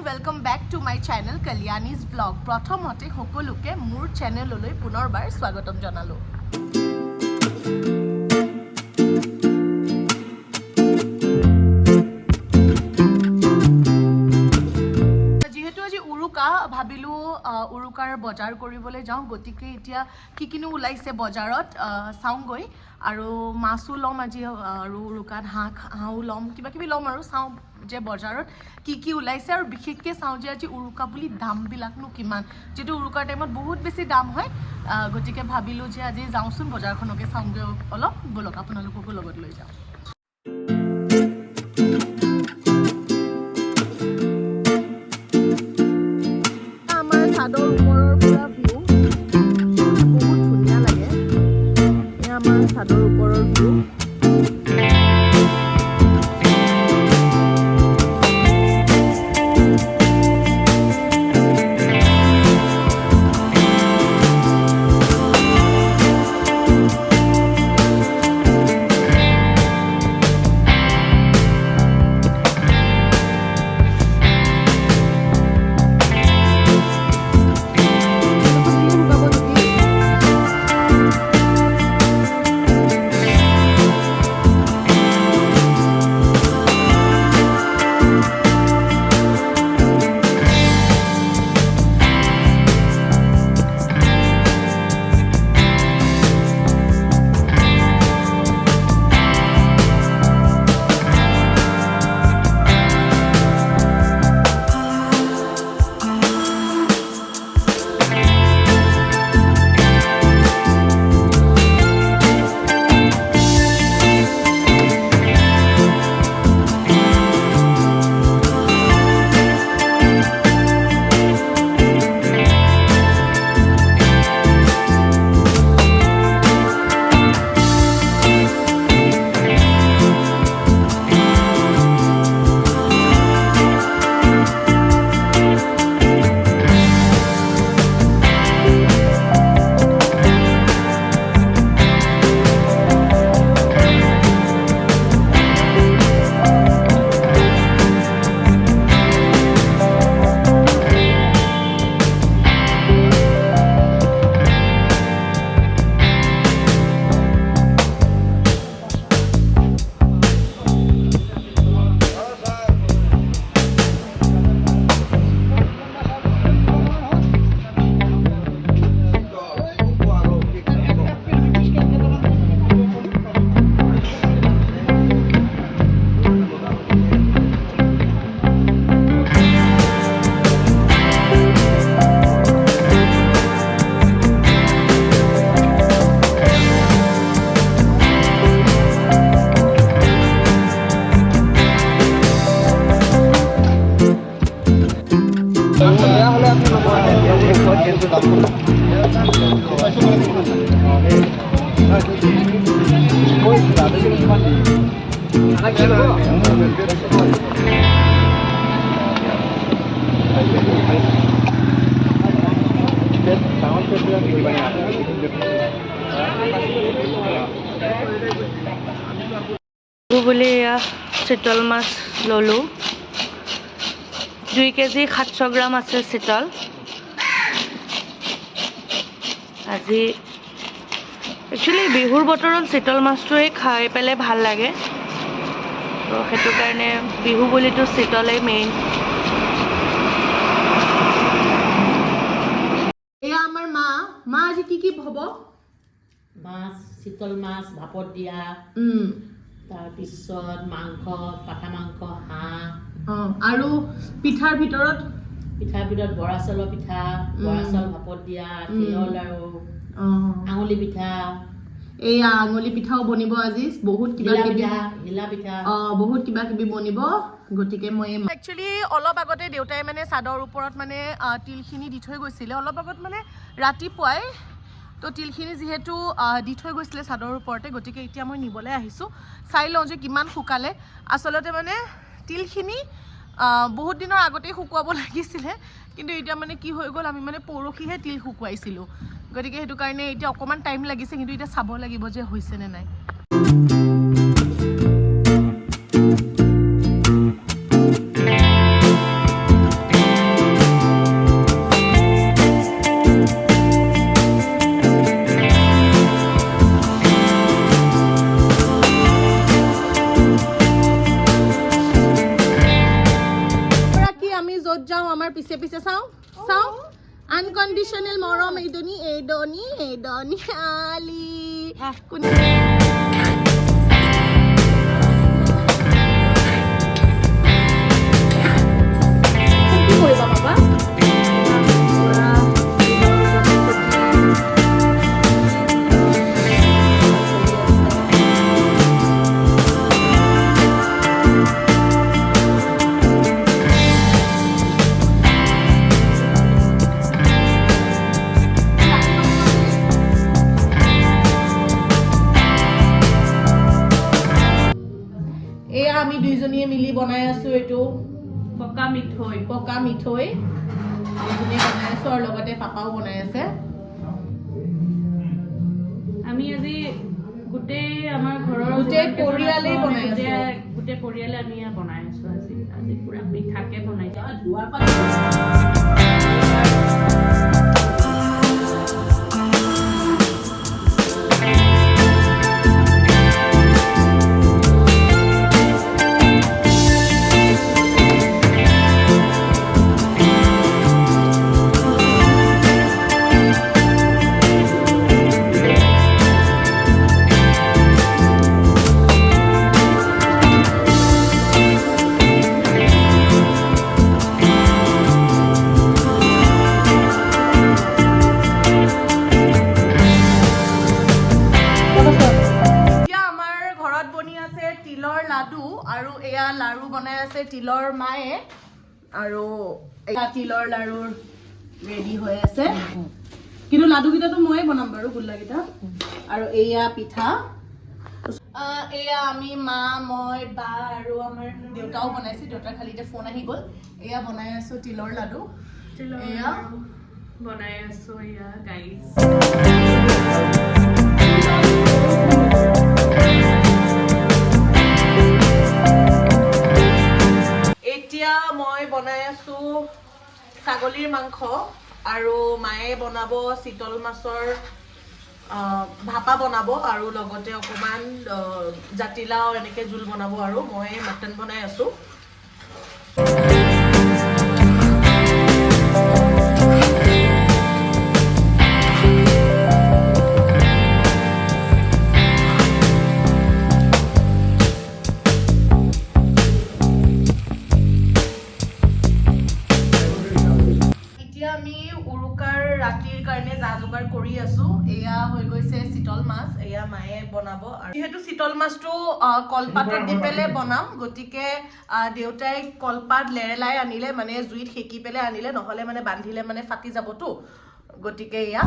And welcome back to my channel Kalyani's blog प्रथमते सकलोके मोर चैनलলৈ पुनर्बार स्वागतम जनालो। जेहेतु आज उरुका भाविलो उरुकार बजार কৰিবলৈ যাওঁ গতিকে এতিয়া কি কিনো ওলাইছে বজাৰত চাওঁগৈ আৰু মাছো লম আজি আৰু উৰুকাত হাঁহো লম কিবা কিবি লম আৰু চাওঁ যে বজাৰত কি কি ওলাইছে আৰু বিশেষকৈ চাওঁ যে আজি উৰুকা বুলি দামবিলাকনো কিমান যেটো উৰুকাৰ টাইমত বহুত বেছি দাম হয় গতিকে ভাবিলো যে আজি যাওঁচোন বজাৰখনকে চাওঁগৈ অলপ বলক আপোনালোককো লগত লৈ যাওঁ। চাদৰ ওপৰৰ পুৰা ভিউ বহুত ধুনীয়া লাগে এয়া আমাৰ চাদৰ ওপৰৰ ভিউ। বুলি চিতল মাছ ললো 2 কেজি 700 গ্ৰাম আছে চিতল। আজি একচুয়ালি বিহুৰ বতৰত চিতল মাছটোৱে খাই পেলে ভাল লাগে তো সেইটো কাৰণে বিহু বুলিতো চিতলে মেইন। এয়া আমাৰ মা আজি কি কি হ'ব মাছ চিতল মাছ ভাপত দিয়া তাৰপিছত মাংস পাঠা মাংস হাঁহ আৰু পিঠাৰ ভিতৰত বৰা চাউলৰ পিঠা বৰা চাউল ভাপত দিয়া তিলৰ লাড়ু আঙুলি পিঠা এয়া আঙুলি পিঠাও বনিব আজি বহুত কিবা কিবি হিলা পিঠা বহুত কিবা কিবি বনিব গতিকে মই একচুয়ালি অলপ আগতে দেউতাই মানে চাদৰ ওপৰত মানে তিলখিনি দি থৈ গৈছিলে অলপ আগত মানে ৰাতিপুৱাই তো তিলখিনি যেহেতু দি থৈ গৈছিলে চাদৰ ওপৰতে গতিকে এতিয়া মই নিবলৈ আহিছোঁ চাই লওঁ যে কিমান শুকালে। আচলতে মানে তিলখিনি বহুত দিনৰ আগতেই শুকুৱাব লাগিছিলে কিন্তু এতিয়া মানে কি হৈ গ'ল আমি মানে পৰহিহে তিল শুকুৱাইছিলোঁ গতিকে সেইটো কাৰণে এতিয়া অকণমান টাইম লাগিছে কিন্তু এতিয়া চাব লাগিব যে হৈছে নে নাই। য'ত যাওঁ আমাৰ পিছে পিছে চাওঁ চাওঁ আনকণ্ডিশ্যনেল মৰম এইদনী এইদনী এইদনী আলি কোন কি কৰিবা বাবা এয়া আমি দুইজনীয়ে মিলি বনাই আছো এইটো পকা মিঠৈ দুইজনীয়ে বনাই আছো আৰু লগতে পাপাও বনাই আছে আমি আজি গোটেই আমাৰ ঘৰৰ গোটেই পৰিয়ালেই বনাই আছো গোটেই পৰিয়ালে আমি বনাই আছো আজি আজি পুৰা মিঠাকে বনাইছো আৰু এয়া লাৰু বনাই আছে তিলৰ মায়ে আৰু এয়া তিলৰ লাৰুৰ ৰেডি হৈ আছে কিন্তু লাডুকেইটাতো ময়ে বনাম বাৰু গোল্লাকেইটা আৰু এয়া পিঠা এয়া আমি মা মই বা আৰু আমাৰ দেউতাও বনাইছে দেউতাৰ খালি এতিয়া ফোন আহি গ'ল এয়া বনাই আছো তিলৰ লাডু এয়া বনাই আছো এয়া গাইজ এতিয়া মই বনাই আছো ছাগলীৰ মাংস আৰু মায়ে বনাব চিতল মাছৰ ভাপা বনাব আৰু লগতে অকমান জাতিলাও এনেকে জোল বনাব আৰু মই মটন বনাই আছো কৰি আছো এয়া হৈ গৈছে চিতল মাছ এয়া মায়ে বনাব আৰু যেহেতু চিতল মাছটো কলপাতত দি পেলে বনাম গতিকে দেউতাই কলপাত লেৰেলাই আনিলে মানে জুইত সেকি পেলে আনিলে নহলে মানে বান্ধিলে মানে ফাটি যাবতো গতিকে এয়া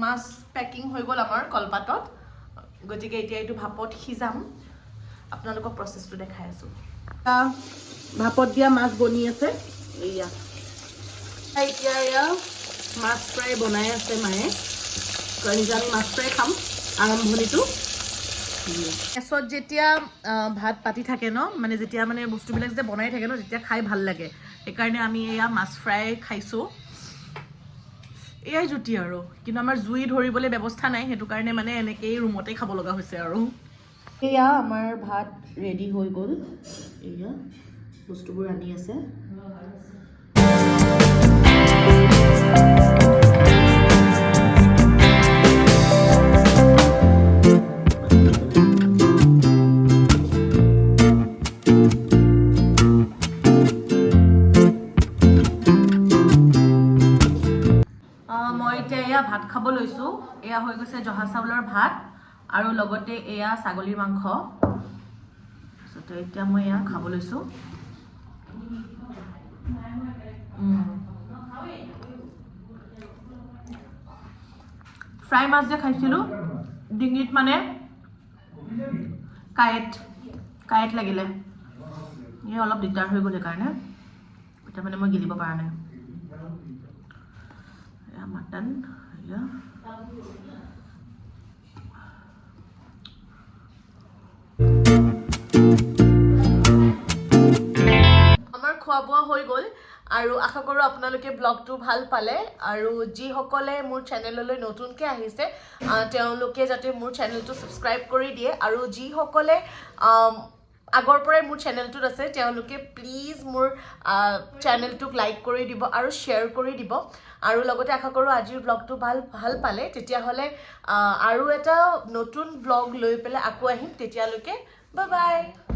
মাছ পেকিং হৈ গ'ল আমাৰ কলপাতত গতিকে এতিয়া এইটো ভাপত সিজাম আপোনালোকক প্ৰচেছটো দেখাই আছো ভাপত দিয়া মাছ বনি আছে এয়া এতিয়া এয়া মাছ ফ্ৰাই বনাই আছে মায়ে কাৰণ আমি মাছ ফ্ৰাই খাম আৰম্ভণিটো গেছত যেতিয়া ভাত পাতি থাকে ন মানে যেতিয়া মানে বস্তুবিলাক যে বনাই থাকে ন তেতিয়া খাই ভাল লাগে সেইকাৰণে আমি এয়া মাছ ফ্ৰাই খাইছোঁ এয়াই জুতি আৰু কিন্তু আমাৰ জুই ধৰিবলৈ ব্যৱস্থা নাই সেইটো কাৰণে মানে এনেকেই ৰুমতে খাব লগা হৈছে আৰু এয়া আমাৰ ভাত ৰেডি হৈ গ'ল এয়া বস্তুবোৰ আনি আছে ভাত খাব লৈছো এয়া হৈ গৈছে জহা চাউলৰ ভাত আৰু লগতে এয়া ছাগলীৰ মাংস এতিয়া মই এয়া খাব লৈছো ফ্ৰাই মাছ যে খাইছিলো ডিঙিত মানে কায়েট লাগিলে এই অলপ দিগদাৰ হৈ গ'ল সেইকাৰণে এটা মানে মই গিলিব পৰা নাই এয়া মটন এয়া আমাৰ খোৱা বোৱা হৈ গ'ল আৰু আশা কৰোঁ আপোনালোকে ব্লগটো ভাল পালে আৰু যিসকলে মোৰ চেনেললৈ নতুনকৈ আহিছে তেওঁলোকে যাতে মোৰ চেনেলটো ছাবস্ক্ৰাইব কৰি দিয়ে আৰু যিসকলে আগৰ পৰাই মোৰ চেনেলটোত আছে তেওঁলোকে প্লিজ মোৰ চেনেলটোক লাইক কৰি দিব আৰু শ্বেয়াৰ কৰি দিব আৰু লগতে আশা কৰোঁ আজিৰ ব্লগটো ভাল পালে তেতিয়াহ'লে আৰু এটা নতুন ব্লগ লৈ পেলাই আকৌ আহিম তেতিয়ালৈকে বাই বাই